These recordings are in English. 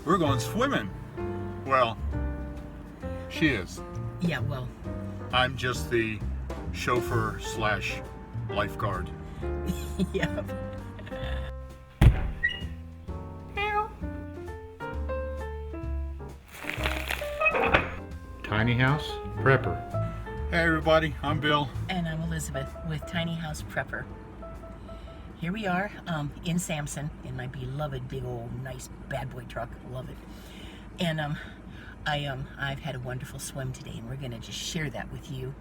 We're going swimming. Well, she is. Yeah, well, I'm just the chauffeur slash lifeguard. yeah. Tiny House Prepper. Hey everybody, I'm Bill. And I'm Elizabeth with Tiny House Prepper. Here we are in Samson in my beloved big old nice bad boy truck. Love it. And I've had a wonderful swim today, and we're gonna just share that with you.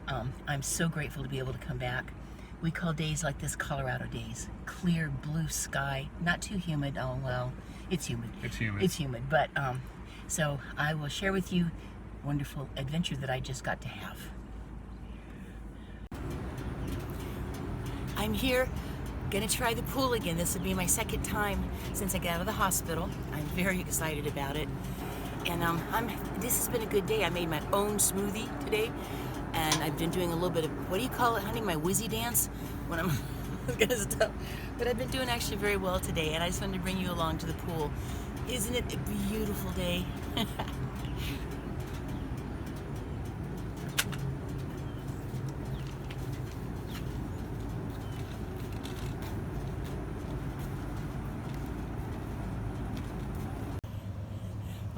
I'm so grateful to be able to come back. We call days like this Colorado days. Clear blue sky, not too humid. Oh well, it's humid. It's humid. It's humid, but so I will share with you wonderful adventure that I just got to have. I'm here, gonna try the pool again. This will be my second time since I got out of the hospital. I'm very excited about it. And this has been a good day. I made my own smoothie today, and I've been doing a little bit of, what do you call it, honey, my Wizzy dance when I'm gonna stop. But I've been doing actually very well today, and I just wanted to bring you along to the pool. Isn't it a beautiful day?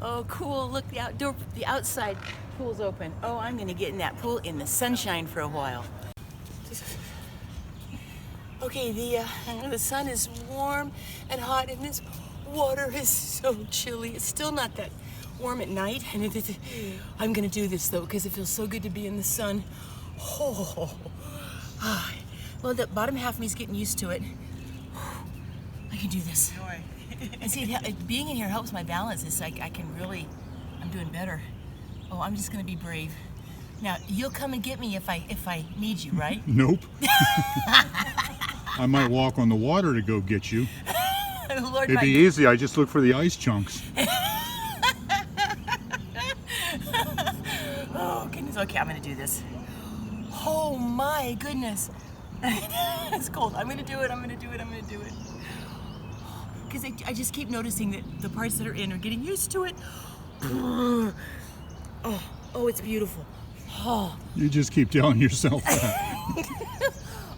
Oh, cool, look, the outside pool's open. Oh, I'm gonna get in that pool in the sunshine for a while. Okay, the sun is warm and hot, and this water is so chilly. It's still not that warm at night, and I'm gonna do this though, because it feels so good to be in the sun. Oh. Well, the bottom half of me is getting used to it. I can do this. And see, being in here helps my balance. It's like I'm doing better. Oh, I'm just gonna be brave. Now, you'll come and get me if I need you, right? Nope. I might walk on the water to go get you. Lord, It'd be easy. I just look for the ice chunks. Oh, goodness. Okay, I'm gonna do this. Oh my goodness. It's cold. I'm gonna do it. Because I just keep noticing that the parts that are in are getting used to it. Oh, it's beautiful. Oh. You just keep telling yourself that.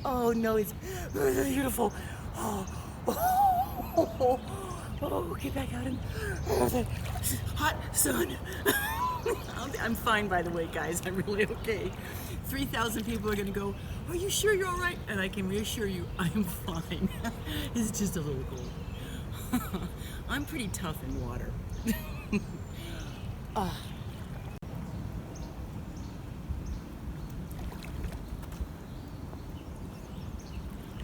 Oh no, it's beautiful. Oh, get back out in the hot sun. I'm fine, by the way, guys. I'm really okay. 3,000 people are gonna go, are you sure you're all right? And I can reassure you, I'm fine. It's just a little cold. I'm pretty tough in water.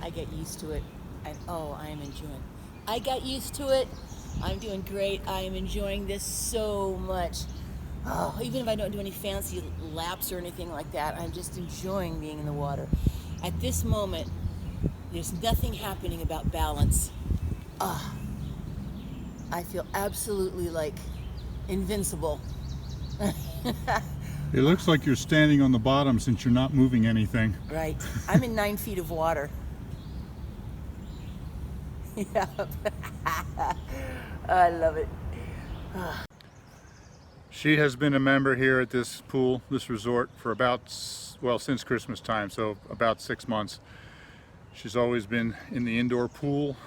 I get used to it, and I am enjoying. I got used to it. I'm doing great. I am enjoying this so much. Oh, even if I don't do any fancy laps or anything like that, I'm just enjoying being in the water. At this moment, there's nothing happening about balance. I feel absolutely like invincible. It looks like you're standing on the bottom since you're not moving anything. Right. I'm in 9 feet of water. Yeah. I love it. She has been a member here at this pool, this resort, for since Christmas time, so about 6 months. She's always been in the indoor pool.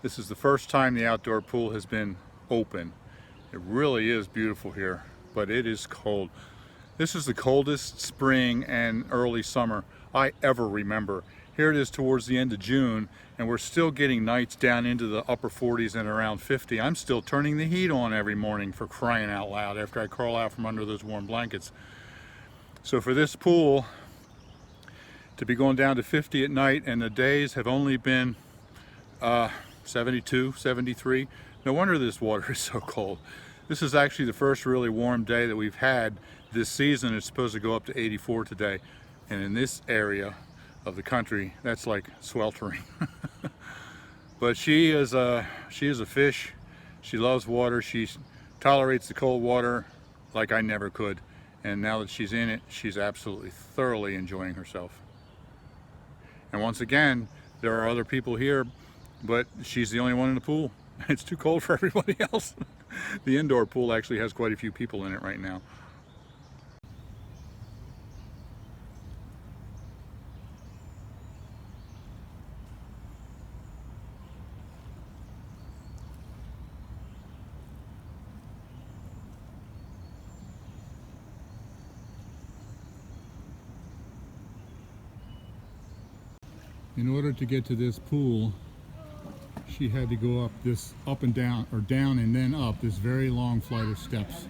This is the first time the outdoor pool has been open. It really is beautiful here, but it is cold. This is the coldest spring and early summer I ever remember. Here it is towards the end of June, and we're still getting nights down into the upper 40s and around 50. I'm still turning the heat on every morning, for crying out loud, after I crawl out from under those warm blankets. So for this pool to be going down to 50 at night, and the days have only been 72, 73, no wonder this water is so cold. This is actually the first really warm day that we've had this season. It's supposed to go up to 84 today, and in this area of the country, that's like sweltering. But she is a fish. She loves water. She tolerates the cold water like I never could. And now that she's in it, she's absolutely thoroughly enjoying herself. And once again, there are other people here, but she's the only one in the pool. It's too cold for everybody else. The indoor pool actually has quite a few people in it right now. In order to get to this pool, she had to go up and down, or down and then up this very long flight of steps.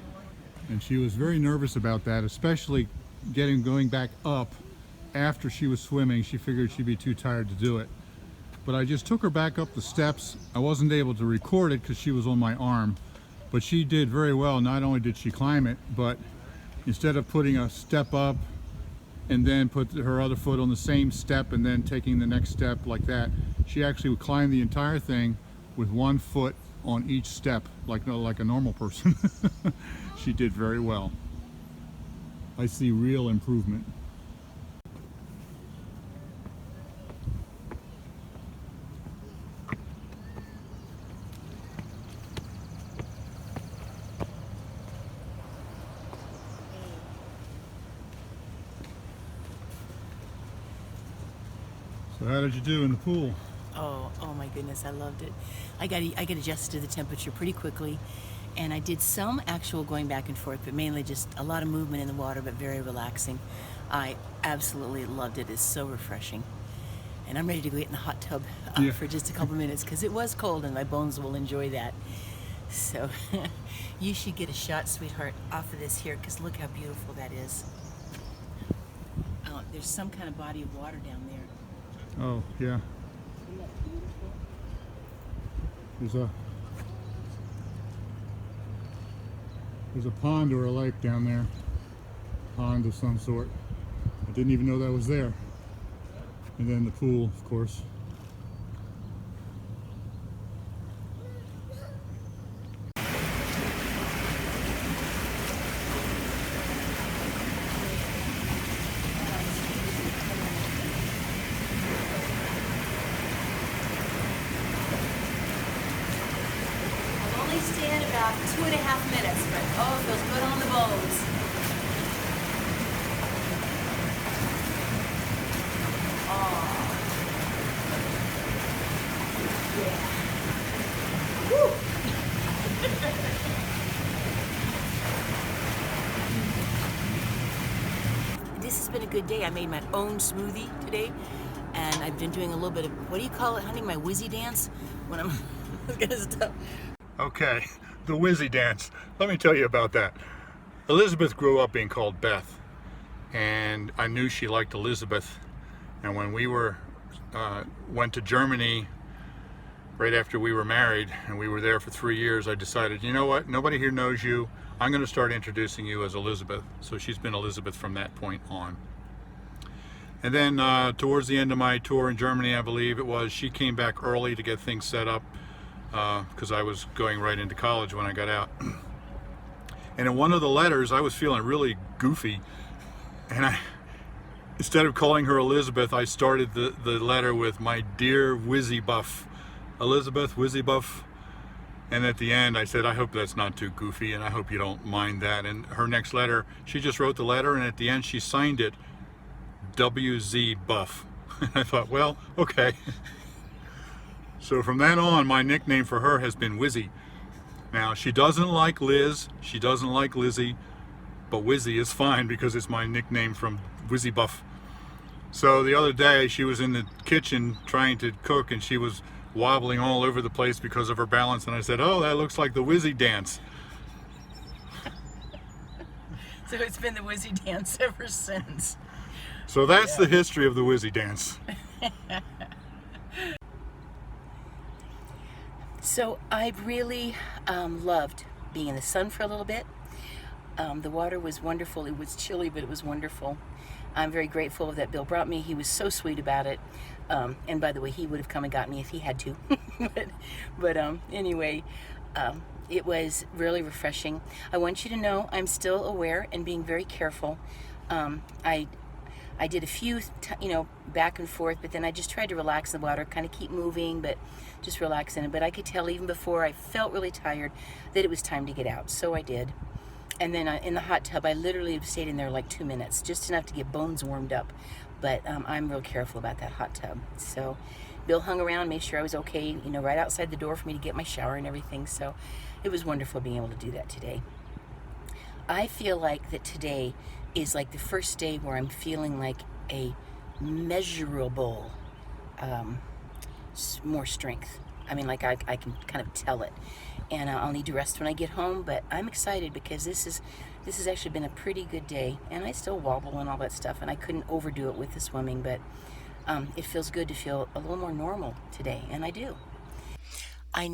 And she was very nervous about that, especially going back up after she was swimming. She figured she'd be too tired to do it. But I just took her back up the steps. I wasn't able to record it because she was on my arm, but she did very well. Not only did she climb it, but instead of putting a step up and then put her other foot on the same step and then taking the next step like that, she actually would climb the entire thing with one foot on each step, like a normal person. She did very well. I see real improvement. So how did you do in the pool? Oh my goodness, I loved it. I got adjusted to the temperature pretty quickly, and I did some actual going back and forth, but mainly just a lot of movement in the water, but very relaxing. I absolutely loved it. It's so refreshing. And I'm ready to go get in the hot tub for just a couple minutes because it was cold and my bones will enjoy that. So you should get a shot, sweetheart, off of this here because look how beautiful that is. There's some kind of body of water down there. Oh, yeah. Isn't that beautiful? There's a pond or a lake down there. Pond of some sort. I didn't even know that was there. And then the pool, of course. Stay in about 2.5 minutes, but oh, it feels good on the bones. Oh. Yeah. Woo. This has been a good day. I made my own smoothie today, and I've been doing a little bit of, what do you call it, honey? My Wizzy dance? When I'm gonna stop. Okay, the Wizzy dance. Let me tell you about that. Elizabeth grew up being called Beth, and I knew she liked Elizabeth. And when we went to Germany right after we were married, and we were there for 3 years, I decided, you know what? Nobody here knows you. I'm going to start introducing you as Elizabeth. So she's been Elizabeth from that point on. And then towards the end of my tour in Germany, I believe it was, she came back early to get things set up. Because I was going right into college when I got out. And in one of the letters, I was feeling really goofy. And instead of calling her Elizabeth, I started the letter with my dear Wizzy Buff. Elizabeth, Wizzy Buff. And at the end, I said, I hope that's not too goofy, and I hope you don't mind that. And her next letter, she just wrote the letter, and at the end, she signed it, WZ Buff. And I thought, well, okay. So from then on, my nickname for her has been Wizzy. Now, she doesn't like Liz, she doesn't like Lizzie, but Wizzy is fine because it's my nickname from Wizzy Buff. So the other day, she was in the kitchen trying to cook, and she was wobbling all over the place because of her balance, and I said, oh, that looks like the Wizzy dance. So it's been the Wizzy dance ever since. So that's the history of the Wizzy dance. So I really loved being in the sun for a little bit. The water was wonderful. It was chilly, but it was wonderful. I'm very grateful that Bill brought me. He was so sweet about it. And by the way, he would have come and got me if he had to. but anyway, it was really refreshing. I want you to know I'm still aware and being very careful. I did a few, back and forth, but then I just tried to relax in the water, kind of keep moving, but just relax in it. But I could tell even before I felt really tired that it was time to get out, so I did. And then in the hot tub, I literally stayed in there like 2 minutes, just enough to get bones warmed up. But I'm real careful about that hot tub. So Bill hung around, made sure I was okay, right outside the door for me to get my shower and everything. So it was wonderful being able to do that today. I feel like that today is like the first day where I'm feeling like a measurable more strength. I mean, like I can kind of tell it. And I'll need to rest when I get home, but I'm excited because this has actually been a pretty good day, and I still wobble and all that stuff, and I couldn't overdo it with the swimming, but it feels good to feel a little more normal today, and I do. I've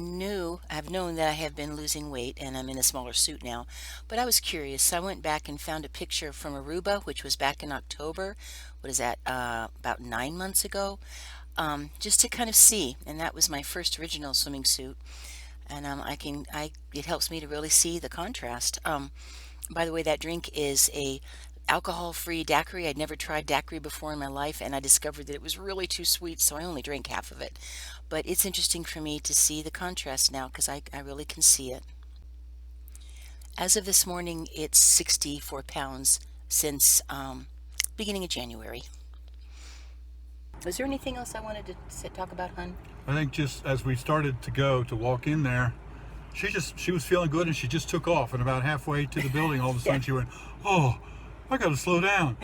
known that I have been losing weight, and I'm in a smaller suit now, but I was curious, so I went back and found a picture from Aruba, which was back in October. What is that, about 9 months ago, just to kind of see, and that was my first original swimming suit. And it helps me to really see the contrast. By the way, that drink is a alcohol-free daiquiri. I'd never tried daiquiri before in my life, and I discovered that it was really too sweet, so I only drank half of it. But it's interesting for me to see the contrast now because I really can see it. As of this morning, it's 64 pounds since beginning of January. Was there anything else I wanted to talk about, hon? I think just as we started to walk in there, she was feeling good and she just took off, and about halfway to the building all of a sudden she went, oh, I gotta slow down.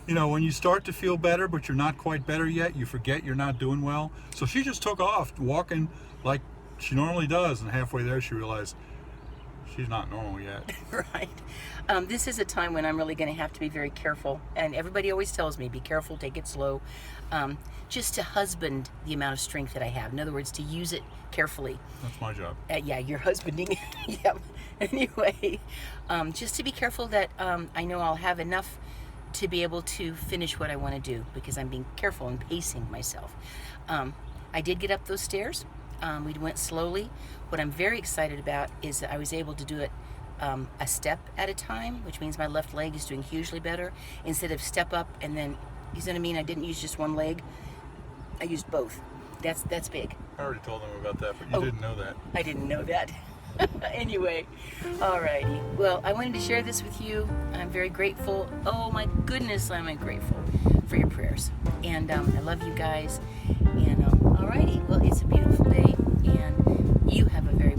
When you start to feel better but you're not quite better yet, you forget you're not doing well. So she just took off walking like she normally does, and halfway there she realized she's not normal yet. Right. This is a time when I'm really going to have to be very careful, and everybody always tells me, be careful, take it slow, just to husband the amount of strength that I have. In other words, to use it carefully. That's my job. Yeah, you're husbanding. Yep. Anyway, just to be careful that I know I'll have enough to be able to finish what I want to do, because I'm being careful and pacing myself. I did get up those stairs. We went slowly. What I'm very excited about is that I was able to do it a step at a time, which means my left leg is doing hugely better. Instead of step up and then, you know what I mean? I didn't use just one leg. I used both. That's big. I already told them about that, but you didn't know that. I didn't know that. Anyway, alrighty. Well, I wanted to share this with you. I'm very grateful. Oh my goodness, I'm grateful for your prayers. And I love you guys. And alrighty. Well, it's a beautiful day, and you have a very